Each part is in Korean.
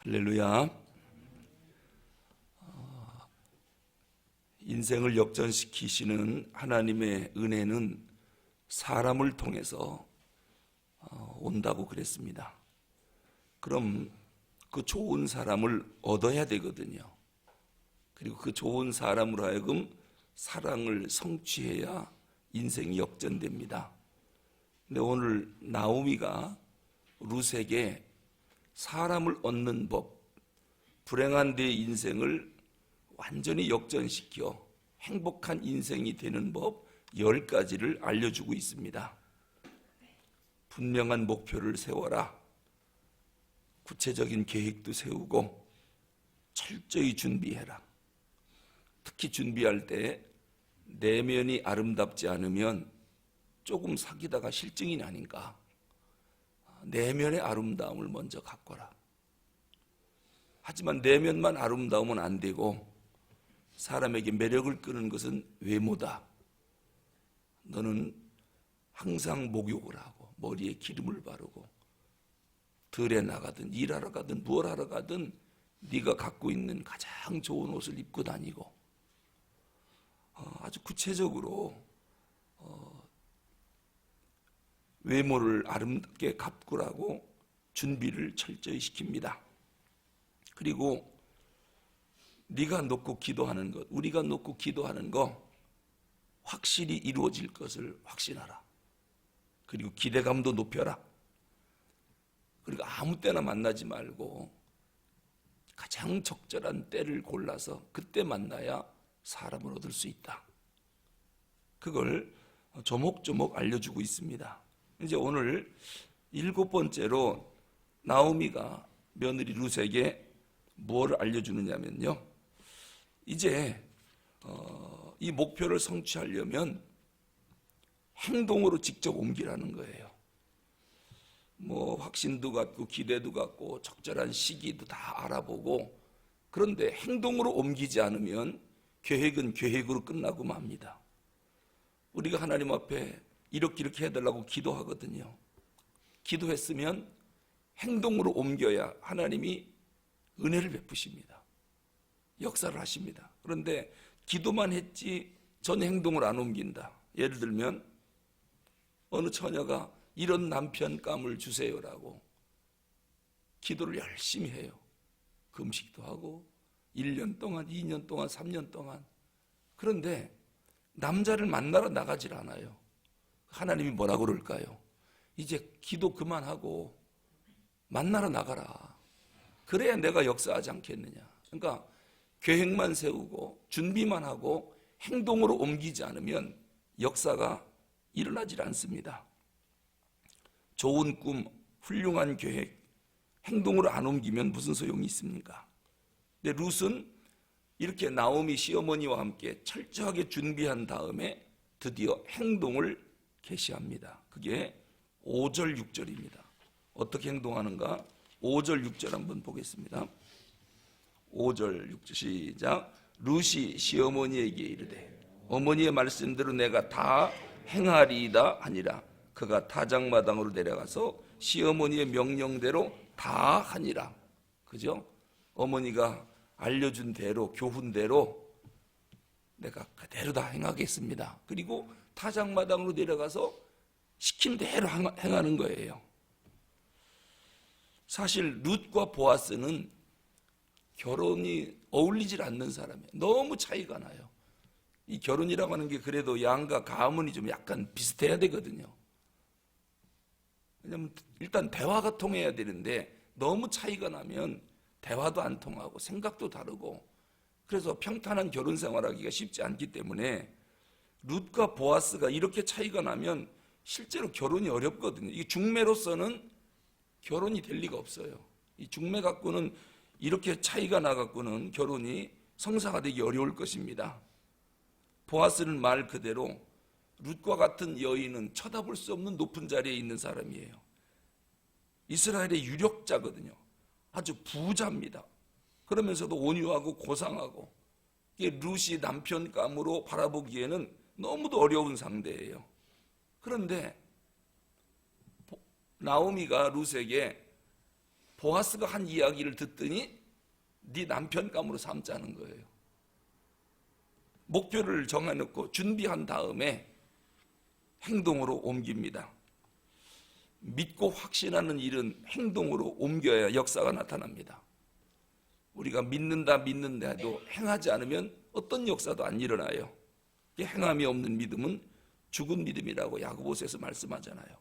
할렐루야. 인생을 역전시키시는 하나님의 은혜는 사람을 통해서 온다고 그랬습니다. 그럼 그 좋은 사람을 얻어야 되거든요. 그리고 그 좋은 사람으로 하여금 사랑을 성취해야 인생이 역전됩니다. 근데 오늘 나오미가 룻에게 사람을 얻는 법, 불행한 내 인생을 완전히 역전시켜 행복한 인생이 되는 법 10가지를 알려주고 있습니다. 분명한 목표를 세워라. 구체적인 계획도 세우고 철저히 준비해라. 특히 준비할 때 내면이 아름답지 않으면 조금 사귀다가 실증이 나니까 내면의 아름다움을 먼저 가꿔라. 하지만 내면만 아름다우면 안 되고 사람에게 매력을 끄는 것은 외모다. 너는 항상 목욕을 하고 머리에 기름을 바르고 들에 나가든 일하러 가든 무얼 하러 가든 네가 갖고 있는 가장 좋은 옷을 입고 다니고 아주 구체적으로 외모를 아름답게 가꾸라고 준비를 철저히 시킵니다. 그리고 네가 놓고 기도하는 것, 우리가 놓고 기도하는 것 확실히 이루어질 것을 확신하라. 그리고 기대감도 높여라. 그리고 아무 때나 만나지 말고 가장 적절한 때를 골라서 그때 만나야 사람을 얻을 수 있다. 그걸 조목조목 알려주고 있습니다. 이제 오늘 7번째로 나오미가 며느리 룻에게 뭘 알려주느냐면요, 이제 이 목표를 성취하려면 행동으로 직접 옮기라는 거예요. 뭐 확신도 갖고 기대도 갖고 적절한 시기도 다 알아보고, 그런데 행동으로 옮기지 않으면 계획은 계획으로 끝나고 맙니다. 우리가 하나님 앞에 이렇게 해달라고 기도하거든요. 기도했으면 행동으로 옮겨야 하나님이 은혜를 베푸십니다. 역사를 하십니다. 그런데 기도만 했지 전 행동을 안 옮긴다. 예를 들면 어느 처녀가 이런 남편감을 주세요라고 기도를 열심히 해요. 금식도 하고 1년 동안, 2년 동안, 3년 동안. 그런데 남자를 만나러 나가질 않아요. 하나님이 뭐라고 그럴까요? 이제 기도 그만하고 만나러 나가라. 그래야 내가 역사하지 않겠느냐. 그러니까 계획만 세우고 준비만 하고 행동으로 옮기지 않으면 역사가 일어나질 않습니다. 좋은 꿈, 훌륭한 계획, 행동으로 안 옮기면 무슨 소용이 있습니까? 근데 룻은 이렇게 나오미 시어머니와 함께 철저하게 준비한 다음에 드디어 행동을 개시합니다. 그게 5절 6절입니다. 어떻게 행동하는가? 5절 6절 한번 보겠습니다. 5절 6절 시작. 룻이 시어머니에게 이르되 어머니의 말씀대로 내가 다 행하리이다 하니라. 그가 타작마당으로 내려가서 시어머니의 명령대로 다 하니라. 그죠? 어머니가 알려준 대로, 교훈대로 내가 그대로 다 행하겠습니다. 그리고 타작마당으로 내려가서 시킨 대로 행하는 거예요. 사실 룻과 보아스는 결혼이 어울리질 않는 사람이에요. 너무 차이가 나요. 이 결혼이라고 하는 게 그래도 양과 가문이 좀 약간 비슷해야 되거든요. 왜냐하면 일단 대화가 통해야 되는데 너무 차이가 나면 대화도 안 통하고 생각도 다르고, 그래서 평탄한 결혼 생활하기가 쉽지 않기 때문에 룻과 보아스가 이렇게 차이가 나면 실제로 결혼이 어렵거든요. 이 중매로서는 결혼이 될 리가 없어요. 이 중매 갖고는 이렇게 차이가 나 갖고는 결혼이 성사가 되기 어려울 것입니다. 보아스는 말 그대로 룻과 같은 여인은 쳐다볼 수 없는 높은 자리에 있는 사람이에요. 이스라엘의 유력자거든요. 아주 부자입니다. 그러면서도 온유하고 고상하고, 이게 룻이 남편감으로 바라보기에는 너무도 어려운 상대예요. 그런데 나오미가 룻에게 보아스가 한 이야기를 듣더니 네 남편감으로 삼자는 거예요. 목표를 정해놓고 준비한 다음에 행동으로 옮깁니다. 믿고 확신하는 일은 행동으로 옮겨야 역사가 나타납니다. 우리가 믿는다 해도 행하지 않으면 어떤 역사도 안 일어나요. 행함이 없는 믿음은 죽은 믿음이라고 야고보서에서 말씀하잖아요.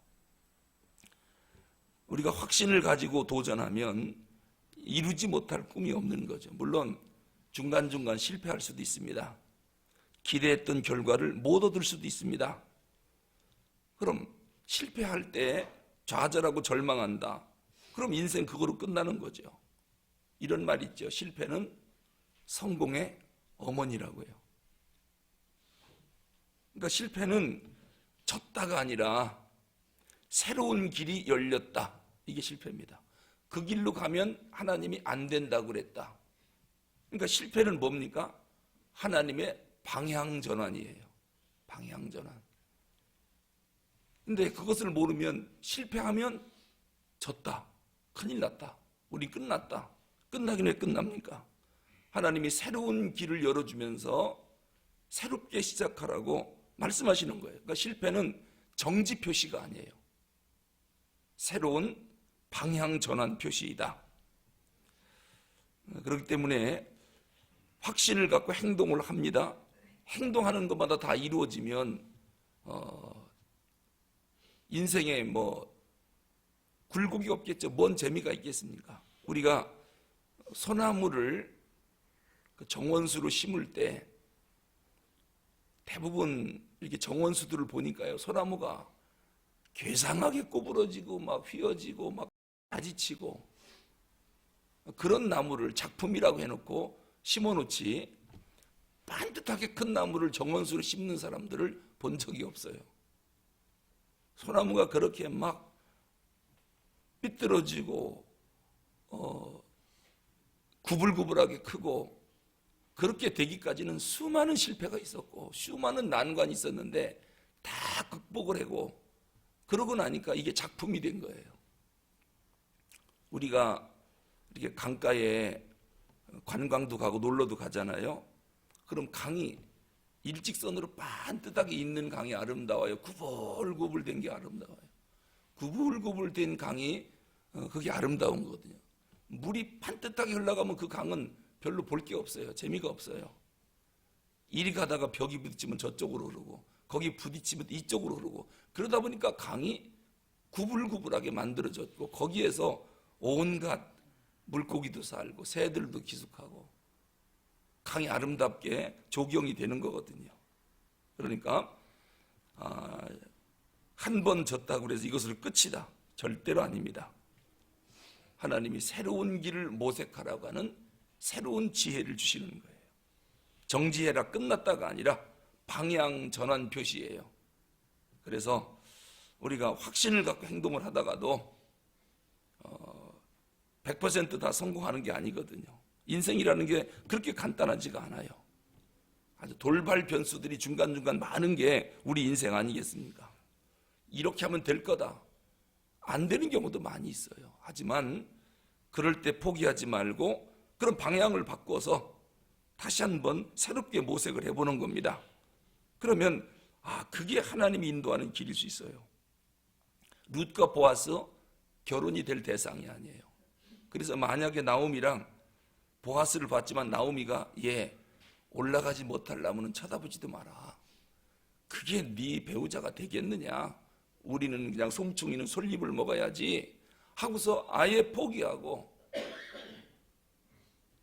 우리가 확신을 가지고 도전하면 이루지 못할 꿈이 없는 거죠. 물론 중간중간 실패할 수도 있습니다. 기대했던 결과를 못 얻을 수도 있습니다. 그럼 실패할 때 좌절하고 절망한다. 그럼 인생 그거로 끝나는 거죠. 이런 말 있죠. 실패는 성공의 어머니라고요. 그러니까 실패는 졌다가 아니라 새로운 길이 열렸다. 이게 실패입니다. 그 길로 가면 하나님이 안 된다고 그랬다. 그러니까 실패는 뭡니까? 하나님의 방향 전환이에요. 방향 전환. 근데 그것을 모르면 실패하면 졌다. 큰일 났다. 우리 끝났다. 끝나긴 왜 끝납니까? 하나님이 새로운 길을 열어주면서 새롭게 시작하라고 말씀하시는 거예요. 그러니까 실패는 정지 표시가 아니에요. 새로운 방향 전환 표시이다. 그렇기 때문에 확신을 갖고 행동을 합니다. 행동하는 것마다 다 이루어지면 인생에 굴곡이 없겠죠. 뭔 재미가 있겠습니까? 우리가 소나무를 정원수로 심을 때 대부분 이렇게 정원수들을 보니까요, 소나무가 괴상하게 꼬부러지고 막 휘어지고 막 가지치고, 그런 나무를 작품이라고 해놓고 심어놓지 반듯하게 큰 나무를 정원수로 심는 사람들을 본 적이 없어요. 소나무가 그렇게 막 삐뚤어지고 구불구불하게 크고 그렇게 되기까지는 수많은 실패가 있었고 수많은 난관이 있었는데 다 극복을 하고 그러고 나니까 이게 작품이 된 거예요. 우리가 이렇게 강가에 관광도 가고 놀러도 가잖아요. 그럼 강이 일직선으로 반듯하게 있는 강이 아름다워요? 구불구불 된 게 아름다워요? 구불구불 된 강이 그게 아름다운 거거든요. 물이 반듯하게 흘러가면 그 강은 별로 볼 게 없어요. 재미가 없어요. 이리 가다가 벽이 부딪히면 저쪽으로 흐르고 거기 부딪히면 이쪽으로 흐르고 그러다 보니까 강이 구불구불하게 만들어졌고 거기에서 온갖 물고기도 살고 새들도 기숙하고 강이 아름답게 조경이 되는 거거든요. 그러니까 한 번 졌다고 해서 이것으로 끝이다. 절대로 아닙니다. 하나님이 새로운 길을 모색하라고 하는 새로운 지혜를 주시는 거예요. 정지해라 끝났다가 아니라 방향 전환 표시예요. 그래서 우리가 확신을 갖고 행동을 하다가도 100% 다 성공하는 게 아니거든요. 인생이라는 게 그렇게 간단하지가 않아요. 아주 돌발 변수들이 중간중간 많은 게 우리 인생 아니겠습니까? 이렇게 하면 될 거다. 안 되는 경우도 많이 있어요. 하지만 그럴 때 포기하지 말고 그런 방향을 바꿔서 다시 한번 새롭게 모색을 해보는 겁니다. 그러면 그게 하나님이 인도하는 길일 수 있어요. 룻과 보아스 결혼이 될 대상이 아니에요. 그래서 만약에 나오미랑 보아스를 봤지만 나오미가 올라가지 못할 나무는 쳐다보지도 마라. 그게 네 배우자가 되겠느냐. 우리는 그냥 솜충이는 솔잎을 먹어야지 하고서 아예 포기하고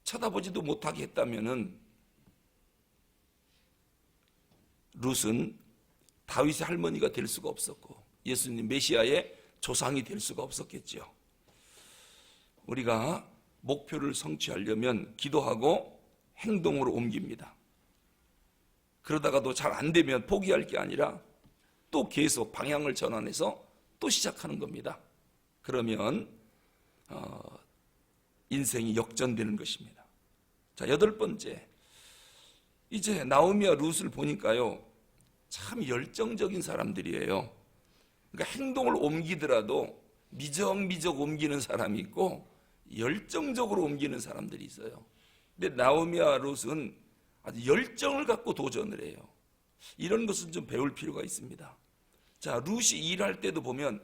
쳐다보지도 못하게 했다면은 룻은 다윗의 할머니가 될 수가 없었고 예수님 메시아의 조상이 될 수가 없었겠죠. 우리가 목표를 성취하려면 기도하고 행동으로 옮깁니다. 그러다가도 잘 안 되면 포기할 게 아니라 또 계속 방향을 전환해서 또 시작하는 겁니다. 그러면 인생이 역전되는 것입니다. 자, 8번째. 이제 나오미와 룻을 보니까요, 참 열정적인 사람들이에요. 그러니까 행동을 옮기더라도 미적미적 옮기는 사람이 있고 열정적으로 옮기는 사람들이 있어요. 근데 나오미와 롯은 아주 열정을 갖고 도전을 해요. 이런 것은 좀 배울 필요가 있습니다. 자, 롯이 일할 때도 보면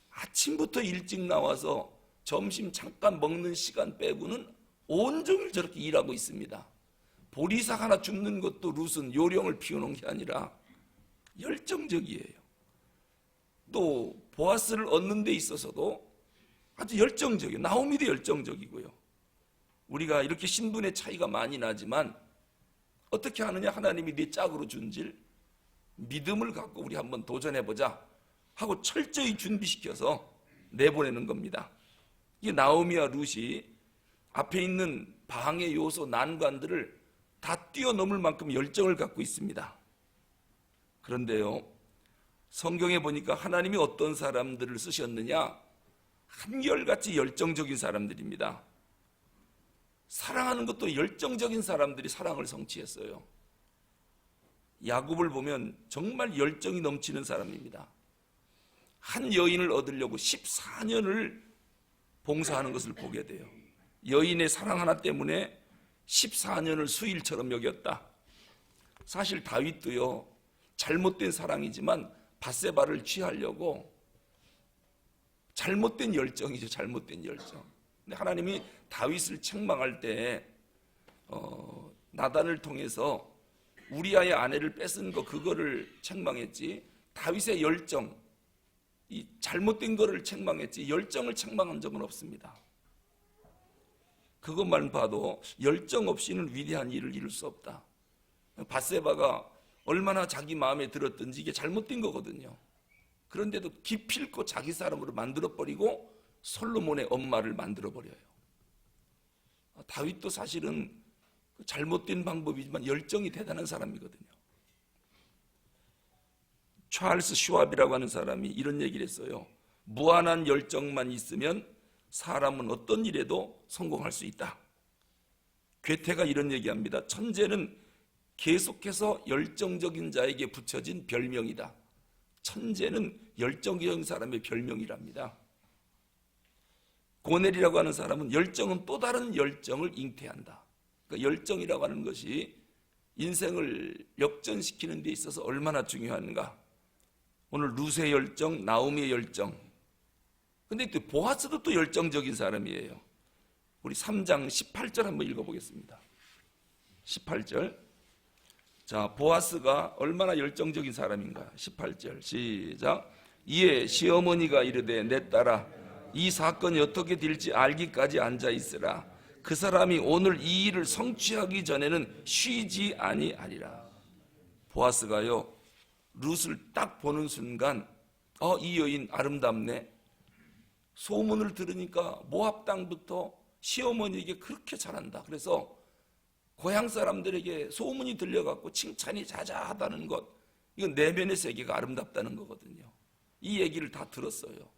아침부터 일찍 나와서 점심 잠깐 먹는 시간 빼고는 온종일 저렇게 일하고 있습니다. 보리삭 하나 줍는 것도 롯은 요령을 피워놓은 게 아니라 열정적이에요. 또 보아스를 얻는 데 있어서도 아주 열정적이에요. 나오미도 열정적이고요. 우리가 이렇게 신분의 차이가 많이 나지만 어떻게 하느냐, 하나님이 네 짝으로 준질 믿음을 갖고 우리 한번 도전해보자 하고 철저히 준비시켜서 내보내는 겁니다. 이게 나오미와 룻이 앞에 있는 방해 요소, 난관들을 다 뛰어넘을 만큼 열정을 갖고 있습니다. 그런데요, 성경에 보니까 하나님이 어떤 사람들을 쓰셨느냐? 한결같이 열정적인 사람들입니다. 사랑하는 것도 열정적인 사람들이 사랑을 성취했어요. 야곱을 보면 정말 열정이 넘치는 사람입니다. 한 여인을 얻으려고 14년을 봉사하는 것을 보게 돼요. 여인의 사랑 하나 때문에 14년을 수일처럼 여겼다. 사실 다윗도요, 잘못된 사랑이지만 밧세바를 취하려고 잘못된 열정이죠. 잘못된 열정. 근데 하나님이 다윗을 책망할 때 나단을 통해서 우리아의 아내를 뺏은 거, 그거를 책망했지 다윗의 열정, 이 잘못된 거를 책망했지 열정을 책망한 적은 없습니다. 그것만 봐도 열정 없이는 위대한 일을 이룰 수 없다. 밧세바가 얼마나 자기 마음에 들었든지 이게 잘못된 거거든요. 그런데도 기필코 자기 사람으로 만들어버리고 솔로몬의 엄마를 만들어버려요. 다윗도 사실은 잘못된 방법이지만 열정이 대단한 사람이거든요. 찰스 슈왑이라고 하는 사람이 이런 얘기를 했어요. 무한한 열정만 있으면 사람은 어떤 일에도 성공할 수 있다. 괴테가 이런 얘기합니다. 천재는 계속해서 열정적인 자에게 붙여진 별명이다. 천재는 열정적인 사람의 별명이랍니다. 고넬이라고 하는 사람은 열정은 또 다른 열정을 잉태한다. 그러니까 열정이라고 하는 것이 인생을 역전시키는 데 있어서 얼마나 중요한가. 오늘 룻의 열정, 나오미의 열정. 근데 또 보아스도 또 열정적인 사람이에요. 우리 3장 18절 한번 읽어보겠습니다. 18절. 자, 보아스가 얼마나 열정적인 사람인가. 18절 시작. 이에 시어머니가 이르되 내 딸아, 이 사건이 어떻게 될지 알기까지 앉아있으라. 그 사람이 오늘 이 일을 성취하기 전에는 쉬지 아니하리라. 보아스가요, 룻을 딱 보는 순간 이 여인 아름답네. 소문을 들으니까 모압 땅부터 시어머니에게 그렇게 잘한다. 그래서 고향 사람들에게 소문이 들려갖고 칭찬이 자자하다는 것, 이건 내면의 세계가 아름답다는 거거든요. 이 얘기를 다 들었어요.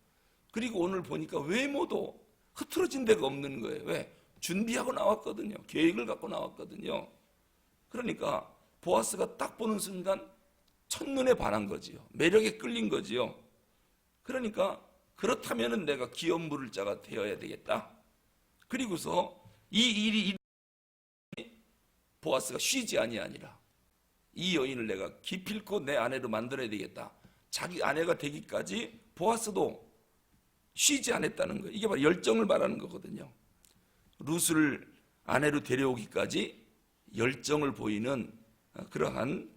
그리고 오늘 보니까 외모도 흐트러진 데가 없는 거예요. 왜? 준비하고 나왔거든요. 계획을 갖고 나왔거든요. 그러니까 보아스가 딱 보는 순간 첫눈에 반한 거지요. 매력에 끌린 거지요. 그러니까 그렇다면은 내가 기업 물을 자가 되어야 되겠다. 그리고서 이 일이 보아스가 쉬지 아니하니라. 이 여인을 내가 기필코 내 아내로 만들어야 되겠다. 자기 아내가 되기까지 보아스도 쉬지 않았다는 거예요. 이게 바로 열정을 말하는 거거든요. 룻을 아내로 데려오기까지 열정을 보이는 그러한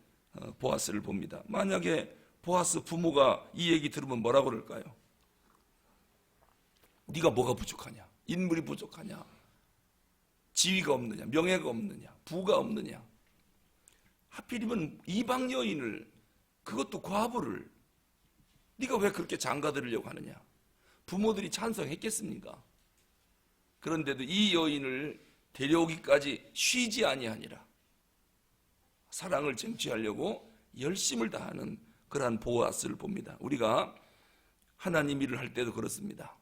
보아스를 봅니다. 만약에 보아스 부모가 이 얘기 들으면 뭐라고 그럴까요? 네가 뭐가 부족하냐? 인물이 부족하냐? 지위가 없느냐? 명예가 없느냐? 부가 없느냐? 하필이면 이방 여인을, 그것도 과부를 네가 왜 그렇게 장가들으려고 하느냐? 부모들이 찬성했겠습니까? 그런데도 이 여인을 데려오기까지 쉬지 아니하니라. 사랑을 쟁취하려고 열심을 다하는 그러한 보아스를 봅니다. 우리가 하나님 일을 할 때도 그렇습니다.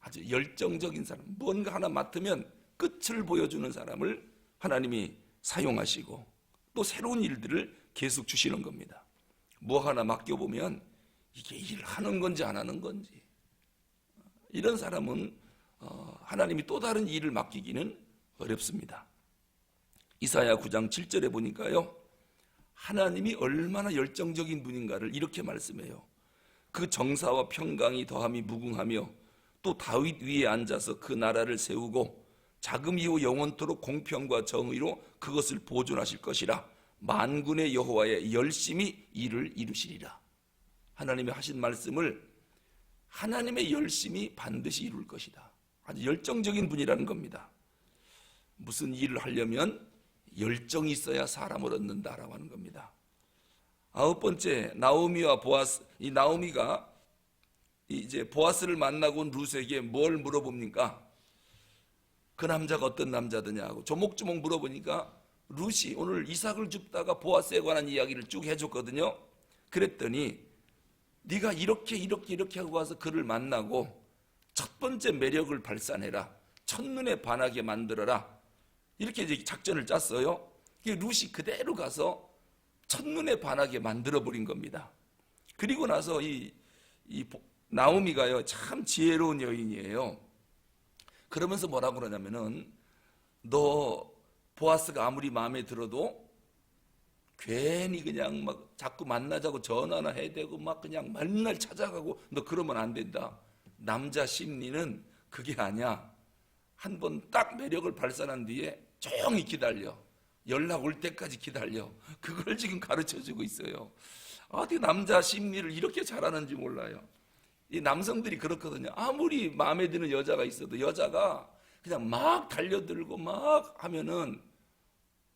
아주 열정적인 사람, 뭔가 하나 맡으면 끝을 보여주는 사람을 하나님이 사용하시고 또 새로운 일들을 계속 주시는 겁니다. 뭐 하나 맡겨보면 이게 일을 하는 건지 안 하는 건지, 이런 사람은 하나님이 또 다른 일을 맡기기는 어렵습니다. 이사야 9장 7절에 보니까요, 하나님이 얼마나 열정적인 분인가를 이렇게 말씀해요. 그 정사와 평강이 더함이 무궁하며 또 다윗 위에 앉아서 그 나라를 세우고 자금 이후 영원토록 공평과 정의로 그것을 보존하실 것이라. 만군의 여호와의 열심히 일을 이루시리라. 하나님이 하신 말씀을 하나님의 열심히 반드시 이룰 것이다. 아주 열정적인 분이라는 겁니다. 무슨 일을 하려면 열정이 있어야 사람을 얻는다라고 하는 겁니다. 9번째, 나오미와 보아스. 이 나오미가 이제 보아스를 만나고 온 룻에게 뭘 물어봅니까? 그 남자가 어떤 남자더냐고 조목조목 물어보니까 룻이 오늘 이삭을 줍다가 보아스에 관한 이야기를 쭉 해줬거든요. 그랬더니 네가 이렇게 하고 와서 그를 만나고 첫 번째 매력을 발산해라. 첫눈에 반하게 만들어라. 이렇게 이제 작전을 짰어요. 룻이 그대로 가서 첫눈에 반하게 만들어버린 겁니다. 그리고 나서 이 나오미가요, 참 지혜로운 여인이에요. 그러면서 뭐라고 그러냐면은, 너 보아스가 아무리 마음에 들어도 괜히 그냥 막 자꾸 만나자고 전화나 해대고 막 그냥 맨날 찾아가고 너 그러면 안 된다. 남자 심리는 그게 아니야. 한 번 딱 매력을 발산한 뒤에 조용히 기다려. 연락 올 때까지 기다려. 그걸 지금 가르쳐주고 있어요. 어떻게 남자 심리를 이렇게 잘하는지 몰라요. 이 남성들이 그렇거든요. 아무리 마음에 드는 여자가 있어도 여자가 그냥 막 달려들고 막 하면은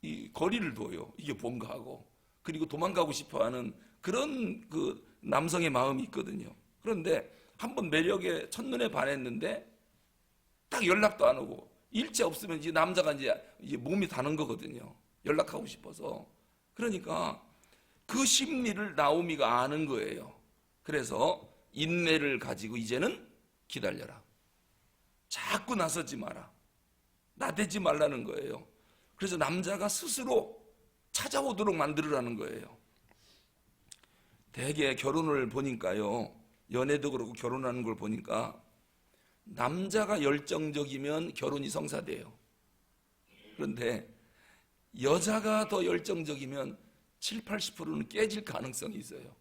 이 거리를 둬요. 이게 뭔가 하고. 그리고 도망가고 싶어 하는 그런 그 남성의 마음이 있거든요. 그런데 한번 매력에 첫눈에 반했는데 딱 연락도 안 오고 일체 없으면 이제 남자가 이제 몸이 다는 거거든요. 연락하고 싶어서. 그러니까 그 심리를 나오미가 아는 거예요. 그래서 인내를 가지고 이제는 기다려라. 자꾸 나서지 마라. 나대지 말라는 거예요. 그래서 남자가 스스로 찾아오도록 만들으라는 거예요. 대개 결혼을 보니까요, 연애도 그렇고 결혼하는 걸 보니까 남자가 열정적이면 결혼이 성사돼요. 그런데 여자가 더 열정적이면 7, 80%는 깨질 가능성이 있어요.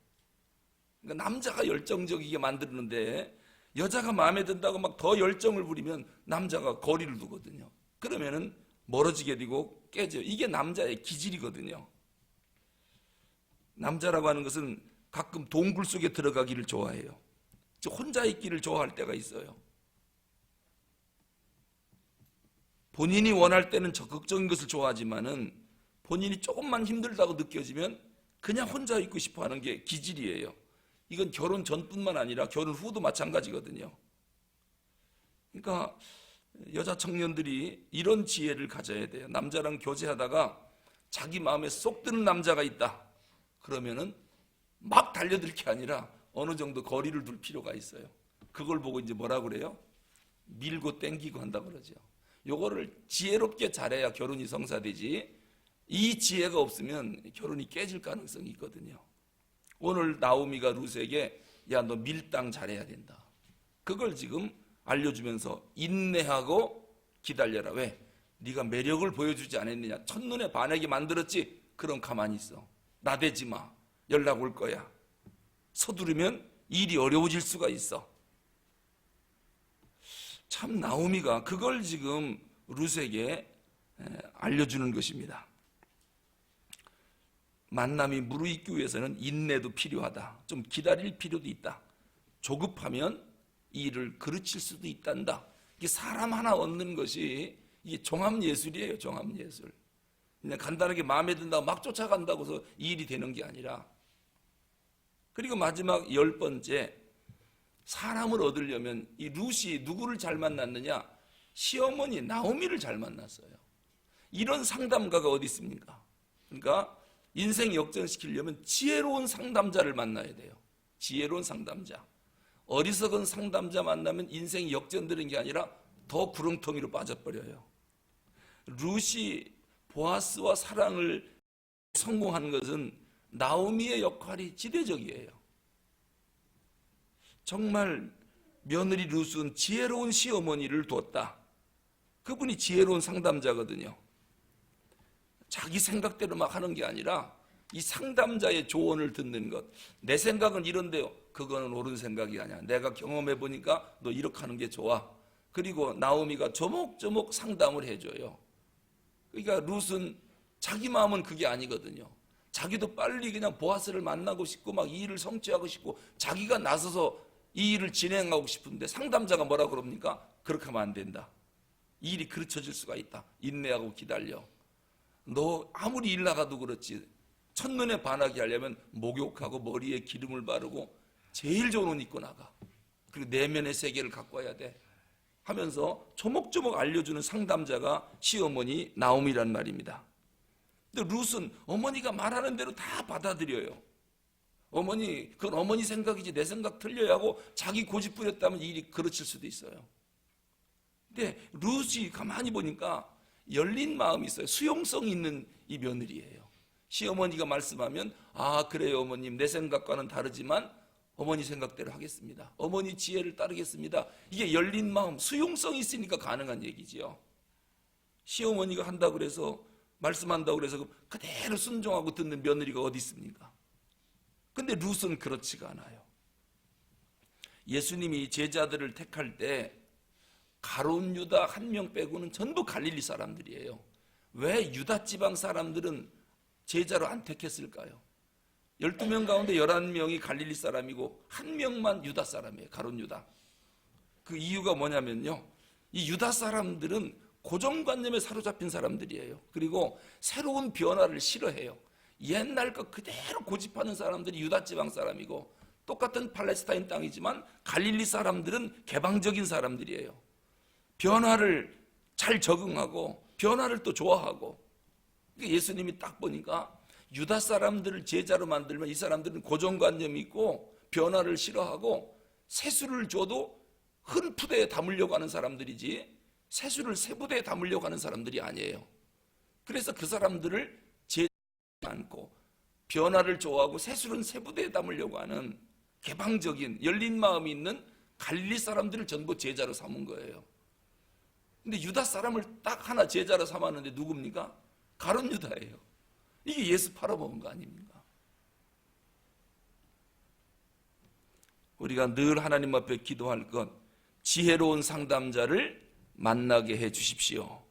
그러니까 남자가 열정적이게 만드는데 여자가 마음에 든다고 막 더 열정을 부리면 남자가 거리를 두거든요. 그러면은 멀어지게 되고 깨져요. 이게 남자의 기질이거든요. 남자라고 하는 것은 가끔 동굴 속에 들어가기를 좋아해요. 혼자 있기를 좋아할 때가 있어요. 본인이 원할 때는 적극적인 것을 좋아하지만은 본인이 조금만 힘들다고 느껴지면 그냥 혼자 있고 싶어 하는 게 기질이에요. 이건 결혼 전뿐만 아니라 결혼 후도 마찬가지거든요. 그러니까 여자 청년들이 이런 지혜를 가져야 돼요. 남자랑 교제하다가 자기 마음에 쏙 드는 남자가 있다. 그러면은 막 달려들 게 아니라 어느 정도 거리를 둘 필요가 있어요. 그걸 보고 이제 뭐라 그래요? 밀고 땡기고 한다 그러죠. 요거를 지혜롭게 잘해야 결혼이 성사되지, 이 지혜가 없으면 결혼이 깨질 가능성이 있거든요. 오늘 나오미가 룻에게 야, 너 밀당 잘해야 된다. 그걸 지금 알려주면서 인내하고 기다려라. 왜? 네가 매력을 보여주지 않았느냐. 첫눈에 반하게 만들었지. 그럼 가만히 있어. 나대지 마. 연락 올 거야. 서두르면 일이 어려워질 수가 있어. 참 나오미가 그걸 지금 룻에게 알려주는 것입니다. 만남이 무르익기 위해서는 인내도 필요하다. 좀 기다릴 필요도 있다. 조급하면 이 일을 그르칠 수도 있단다. 이게 사람 하나 얻는 것이 이게 종합예술이에요. 종합예술. 그냥 간단하게 마음에 든다고 막 쫓아간다고 해서 이 일이 되는 게 아니라. 그리고 마지막 10번째, 사람을 얻으려면 이 룻이 누구를 잘 만났느냐? 시어머니 나오미를 잘 만났어요. 이런 상담가가 어디 있습니까? 그러니까 인생 역전시키려면 지혜로운 상담자를 만나야 돼요. 지혜로운 상담자. 어리석은 상담자 만나면 인생이 역전되는 게 아니라 더 구렁텅이로 빠져버려요. 룻이 보아스와 사랑을 성공하는 것은 나오미의 역할이 지대적이에요. 정말 며느리 룻은 지혜로운 시어머니를 두었다. 그분이 지혜로운 상담자거든요. 자기 생각대로 막 하는 게 아니라 이 상담자의 조언을 듣는 것. 내 생각은 이런데요. 그거는 옳은 생각이 아니야. 내가 경험해 보니까 너 이렇게 하는 게 좋아. 그리고 나오미가 조목조목 상담을 해줘요. 그러니까 룻은 자기 마음은 그게 아니거든요. 자기도 빨리 그냥 보아스를 만나고 싶고 막 이 일을 성취하고 싶고 자기가 나서서 이 일을 진행하고 싶은데 상담자가 뭐라 그럽니까? 그렇게 하면 안 된다. 이 일이 그르쳐질 수가 있다. 인내하고 기다려. 너 아무리 일 나가도 그렇지 첫눈에 반하게 하려면 목욕하고 머리에 기름을 바르고 제일 좋은 옷 입고 나가. 그리고 내면의 세계를 갖고 와야 돼 하면서 조목조목 알려주는 상담자가 시어머니 나오미란 말입니다. 근데 룻은 어머니가 말하는 대로 다 받아들여요. 어머니, 그건 어머니 생각이지 내 생각 틀려야 하고 자기 고집 부렸다면 이 일이 그르칠 수도 있어요. 근데 룻이 가만히 보니까 열린 마음이 있어요. 수용성 있는 이 며느리예요. 시어머니가 말씀하면 아 그래요 어머님 내 생각과는 다르지만 어머니 생각대로 하겠습니다. 어머니 지혜를 따르겠습니다. 이게 열린 마음, 수용성이 있으니까 가능한 얘기지요. 시어머니가 한다고 그래서 말씀한다고 그래서 그대로 순종하고 듣는 며느리가 어디 있습니까? 근데 룻은 그렇지가 않아요. 예수님이 제자들을 택할 때 가룟 유다 한 명 빼고는 전부 갈릴리 사람들이에요. 왜 유다 지방 사람들은 제자로 안 택했을까요? 12명 가운데 11명이 갈릴리 사람이고 한 명만 유다 사람이에요. 가룟 유다. 그 이유가 뭐냐면요. 이 유다 사람들은 고정관념에 사로잡힌 사람들이에요. 그리고 새로운 변화를 싫어해요. 옛날 거 그대로 고집하는 사람들이 유다 지방 사람이고 똑같은 팔레스타인 땅이지만 갈릴리 사람들은 개방적인 사람들이에요. 변화를 잘 적응하고 변화를 또 좋아하고. 그러니까 예수님이 딱 보니까 유다 사람들을 제자로 만들면 이 사람들은 고정관념이 있고 변화를 싫어하고 세수를 줘도 큰 푸대에 담으려고 하는 사람들이지 세수를 새 부대에 담으려고 하는 사람들이 아니에요. 그래서 그 사람들을 제자로 않고 변화를 좋아하고 세수는 새 부대에 담으려고 하는 개방적인 열린 마음이 있는 갈릴리 사람들을 전부 제자로 삼은 거예요. 근데 유다 사람을 딱 하나 제자로 삼았는데 누굽니까? 가룟 유다예요. 이게 예수 팔아먹은 거 아닙니까? 우리가 늘 하나님 앞에 기도할 것, 지혜로운 상담자를 만나게 해 주십시오.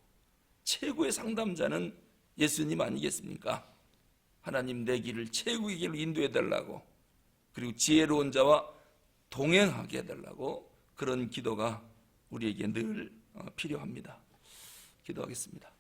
최고의 상담자는 예수님 아니겠습니까? 하나님 내 길을 최고의 길로 인도해 달라고, 그리고 지혜로운 자와 동행하게 해달라고, 그런 기도가 우리에게 늘 필요합니다. 기도하겠습니다.